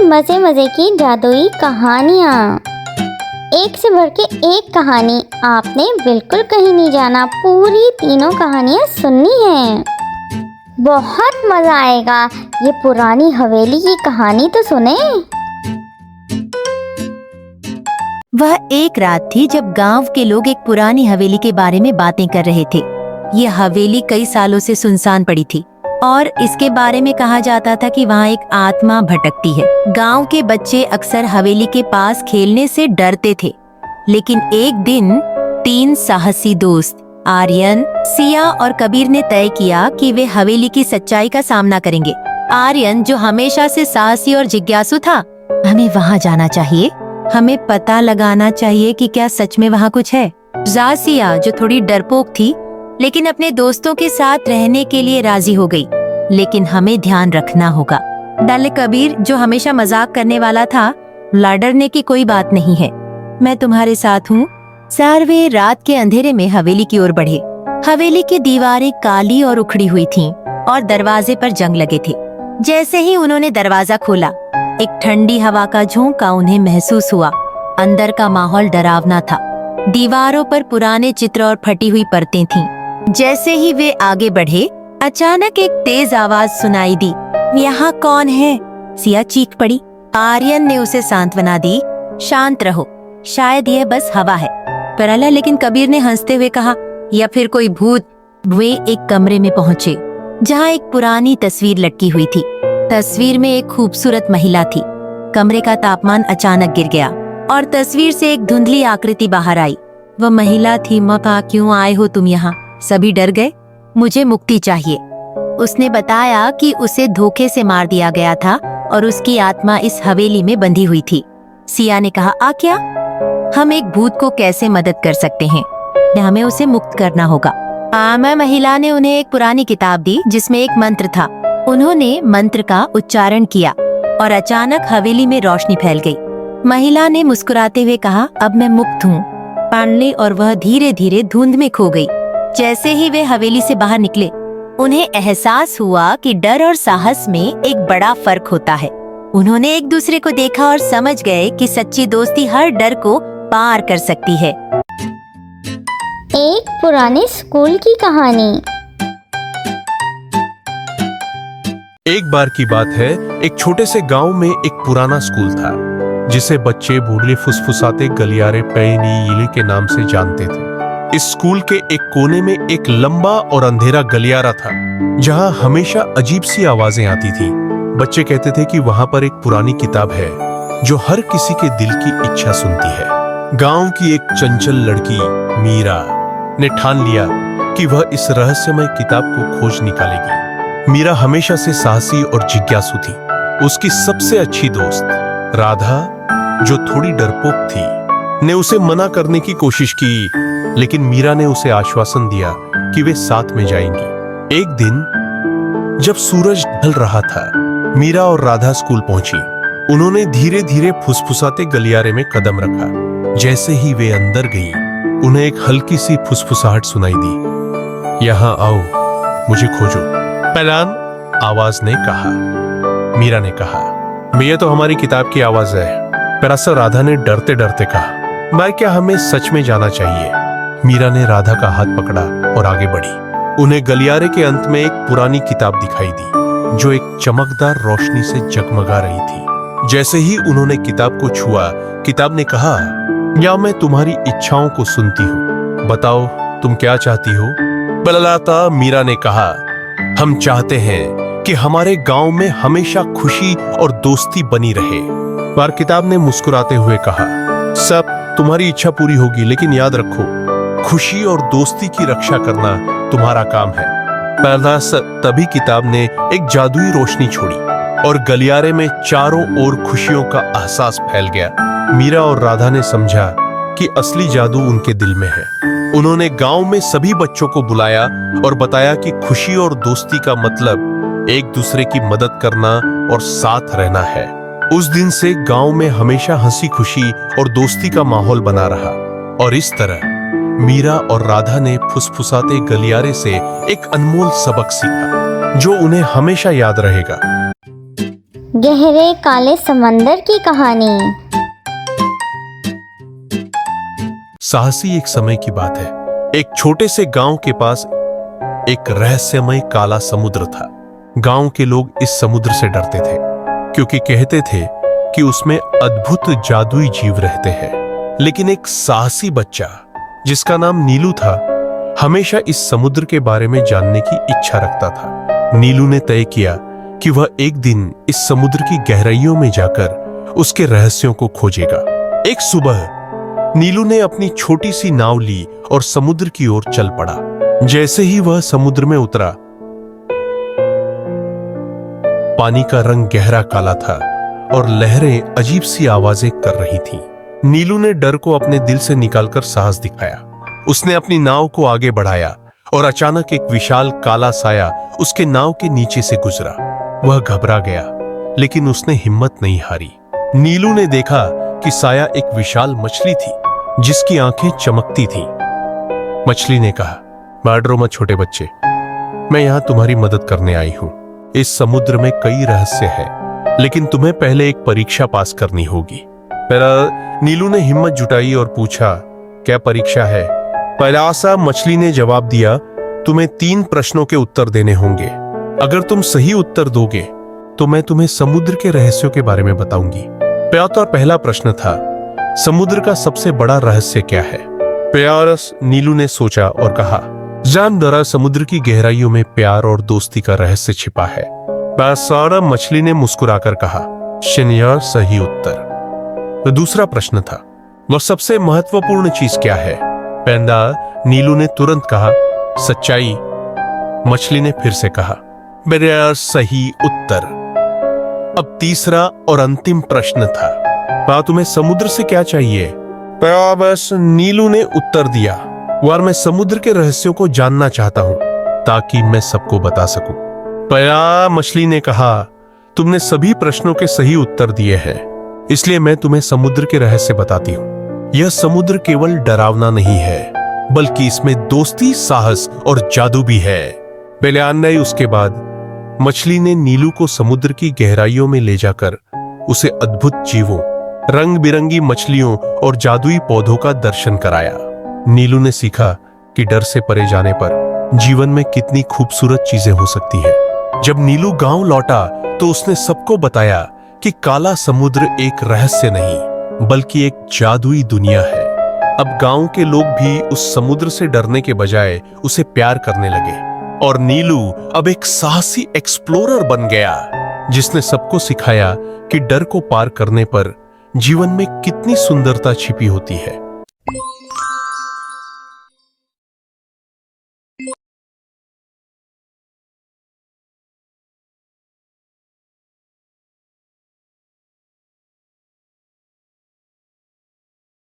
मजे मजे की जादुई कहानियाँ। एक से बढ़ के एक कहानी, आपने बिल्कुल कहीं नहीं जाना, पूरी तीनों कहानियाँ सुननी हैं। बहुत मजा आएगा। ये पुरानी हवेली की कहानी तो सुने। वह एक रात थी जब गांव के लोग एक पुरानी हवेली के बारे में बातें कर रहे थे। ये हवेली कई सालों से सुनसान पड़ी थी और इसके बारे में कहा जाता था कि वहाँ एक आत्मा भटकती है। गांव के बच्चे अक्सर हवेली के पास खेलने से डरते थे, लेकिन एक दिन 3 साहसी दोस्त आर्यन, सिया और कबीर ने तय किया कि वे हवेली की सच्चाई का सामना करेंगे। आर्यन, जो हमेशा से साहसी और जिज्ञासु था, हमें वहाँ जाना चाहिए, हमें पता लगाना चाहिए कि क्या सच में वहाँ कुछ है। सिया, जो थोड़ी डरपोक थी, लेकिन अपने दोस्तों के साथ रहने के लिए राजी हो गई, लेकिन हमें ध्यान रखना होगा। डाले कबीर, जो हमेशा मजाक करने वाला था, डरने की कोई बात नहीं है, मैं तुम्हारे साथ हूँ। सारे रात के अंधेरे में हवेली की ओर बढ़े। हवेली की दीवारें काली और उखड़ी हुई थीं और दरवाजे पर जंग लगे थे। जैसे ही उन्होंने दरवाजा खोला, एक ठंडी हवा का झोंका उन्हें महसूस हुआ। अंदर का माहौल डरावना था। दीवारों पर पुराने चित्र और फटी हुई परतें थीं। जैसे ही वे आगे बढ़े, अचानक एक तेज आवाज सुनाई दी। यहाँ कौन है? सिया चीख पड़ी। आर्यन ने उसे सांत्वना दी, शांत रहो, शायद यह बस हवा है। परला, लेकिन कबीर ने हंसते हुए कहा, या फिर कोई भूत। वे एक कमरे में पहुंचे जहाँ एक पुरानी तस्वीर लटकी हुई थी। तस्वीर में एक खूबसूरत महिला थी। कमरे का तापमान अचानक गिर गया और तस्वीर से एक धुंधली आकृति बाहर आई। वह महिला थी। माँ, क्यों आए हो तुम यहाँ? सभी डर गए। मुझे मुक्ति चाहिए। उसने बताया कि उसे धोखे से मार दिया गया था और उसकी आत्मा इस हवेली में बंधी हुई थी। सिया ने कहा, क्या? हम एक भूत को कैसे मदद कर सकते हैं? हमें उसे मुक्त करना होगा। महिला ने उन्हें एक पुरानी किताब दी जिसमें एक मंत्र था। उन्होंने मंत्र का उच्चारण किया और अचानक हवेली में रोशनी फैल गई। महिला ने मुस्कुराते हुए कहा, अब मैं मुक्त हूँ। पांडले और वह धीरे धीरे धुंध में खो गई। जैसे ही वे हवेली से बाहर निकले, उन्हें एहसास हुआ कि डर और साहस में एक बड़ा फर्क होता है। उन्होंने एक दूसरे को देखा और समझ गए कि सच्ची दोस्ती हर डर को पार कर सकती है। एक पुराने स्कूल की कहानी। एक बार की बात है, एक छोटे से गांव में एक पुराना स्कूल था जिसे बच्चे बूढ़े फुसफुसाते गलियारे पैनी यीली के नाम से जानते थे। इस स्कूल के एक कोने में एक लंबा और अंधेरा गलियारा था जहां हमेशा अजीब सी आवाजें आती थी। बच्चे कहते थे कि वहां पर एक पुरानी किताब है जो हर किसी के दिल की इच्छा सुनती है। गांव की एक चंचल लड़की मीरा ने ठान लिया कि वह इस रहस्यमय किताब को खोज निकालेगी। मीरा हमेशा से साहसी और जिज्ञासु थी। उसकी सबसे अच्छी दोस्त राधा, जो थोड़ी डरपोक थी, ने उसे मना करने की कोशिश की, लेकिन मीरा ने उसे आश्वासन दिया कि वे साथ में जाएंगी। एक दिन जब सूरज ढल रहा था, मीरा और राधा स्कूल पहुंची। उन्होंने धीरे धीरे फुसफुसाते गलियारे में कदम रखा। जैसे ही वे अंदर गई, उन्हें एक हल्की सी फुसफुसाहट सुनाई दी। यहाँ आओ, मुझे खोजो, पहलान आवाज ने कहा। मीरा ने कहा, ये तो हमारी किताब की आवाज है। दरअसल राधा ने डरते डरते कहा, भाई क्या हमें सच में जाना चाहिए? मीरा ने राधा का हाथ पकड़ा और आगे बढ़ी। उन्हें गलियारे के अंत में एक पुरानी किताब दिखाई दी जो एक चमकदार रोशनी से जगमगा रही थी। जैसे ही उन्होंने किताब को छुआ, किताब ने कहा, या मैं तुम्हारी इच्छाओं को सुनती हूँ, बताओ तुम क्या चाहती हो? बललाता, मीरा ने कहा, हम चाहते हैं कि हमारे गांव में हमेशा खुशी और दोस्ती बनी रहे। पर किताब ने मुस्कुराते हुए कहा, सब तुम्हारी इच्छा पूरी होगी, लेकिन याद रखो, खुशी और दोस्ती की रक्षा करना तुम्हारा काम है। तभी किताब ने एक जादुई रोशनी छोड़ी और गलियारे में चारों ओर खुशियों का एहसास फैल गया। मीरा और राधा ने समझा कि असली जादू उनके दिल में है। उन्होंने गांव में सभी बच्चों को बुलाया और बताया कि खुशी और दोस्ती का मतलब एक दूसरे की मदद करना और साथ रहना है। उस दिन से गांव में हमेशा हंसी खुशी और दोस्ती का माहौल बना रहा और इस तरह मीरा और राधा ने फुसफुसाते गलियारे से एक अनमोल सबक सीखा जो उन्हें हमेशा याद रहेगा। गहरे काले समंदर की कहानी। साहसी एक समय की बात है। एक छोटे से गांव के पास एक रहस्यमय काला समुद्र था। गांव के लोग इस समुद्र से डरते थे क्योंकि कहते थे कि उसमें अद्भुत जादुई जीव रहते हैं। लेकिन एक साहसी बच्चा जिसका नाम नीलू था हमेशा इस समुद्र के बारे में जानने की इच्छा रखता था। नीलू ने तय किया कि वह एक दिन इस समुद्र की गहराइयों में जाकर उसके रहस्यों को खोजेगा। एक सुबह नीलू ने अपनी छोटी सी नाव ली और समुद्र की ओर चल पड़ा। जैसे ही वह समुद्र में उतरा, पानी का रंग गहरा काला था और लहरें अजीब सी आवाजें कर रही थीं। नीलू ने डर को अपने दिल से निकालकर साहस दिखाया। उसने अपनी नाव को आगे बढ़ाया और अचानक एक विशाल काला साया उसके नाव के नीचे से गुजरा। वह घबरा गया, लेकिन उसने हिम्मत नहीं हारी। नीलू ने देखा कि साया एक विशाल मछली थी जिसकी आंखें चमकती थीं। मछली ने कहा, डरो मत छोटे बच्चे, मैं यहां तुम्हारी मदद करने आई हूं। इस समुद्र में कई रहस्य हैं, लेकिन तुम्हें पहले एक परीक्षा पास करनी होगी। नीलू ने हिम्मत जुटाई और पूछा, क्या परीक्षा है? पहला सा मछली ने जवाब दिया, तुम्हें 3 प्रश्नों के उत्तर देने होंगे। अगर तुम सही उत्तर दोगे तो मैं तुम्हें समुद्र के रहस्यों के बारे में बताऊंगी। प्यार पहला प्रश्न था, समुद्र का सबसे बड़ा रहस्य क्या है? प्यार नीलू ने सोचा और कहा, जान दरा समुद्र की गहराइयों में प्यार और दोस्ती का रहस्य छिपा है। सारा मछली ने मुस्कुराकर कहा, शनियार सही उत्तर। दूसरा प्रश्न था, वह सबसे महत्वपूर्ण चीज क्या है? पैंदा नीलू ने तुरंत कहा, सच्चाई। मछली ने फिर से कहा, मेरा सही उत्तर। अब तीसरा और अंतिम प्रश्न था, तुम्हें समुद्र से क्या चाहिए? बस नीलू ने उत्तर दिया, वार मैं समुद्र के रहस्यों को जानना चाहता हूं ताकि मैं सबको बता सकूं। पया मछली ने कहा, तुमने सभी प्रश्नों के सही उत्तर दिए हैं, इसलिए मैं तुम्हें समुद्र के रहस्य बताती हूं। यह समुद्र केवल डरावना नहीं है, बल्कि इसमें दोस्ती, साहस और जादू भी है। बेलियान उसके बाद मछली ने नीलू को समुद्र की गहराइयों में ले जाकर उसे अद्भुत जीवों, रंग बिरंगी मछलियों और जादुई पौधों का दर्शन कराया। नीलू ने सीखा कि डर से परे जाने पर जीवन में कितनी खूबसूरत चीजें हो सकती है। जब नीलू गांव लौटा तो उसने सबको बताया कि काला समुद्र एक रहस्य नहीं, बल्कि एक जादुई दुनिया है। अब गांव के लोग भी उस समुद्र से डरने के बजाय उसे प्यार करने लगे और नीलू अब एक साहसी एक्सप्लोरर बन गया, जिसने सबको सिखाया कि डर को पार करने पर जीवन में कितनी सुंदरता छिपी होती है।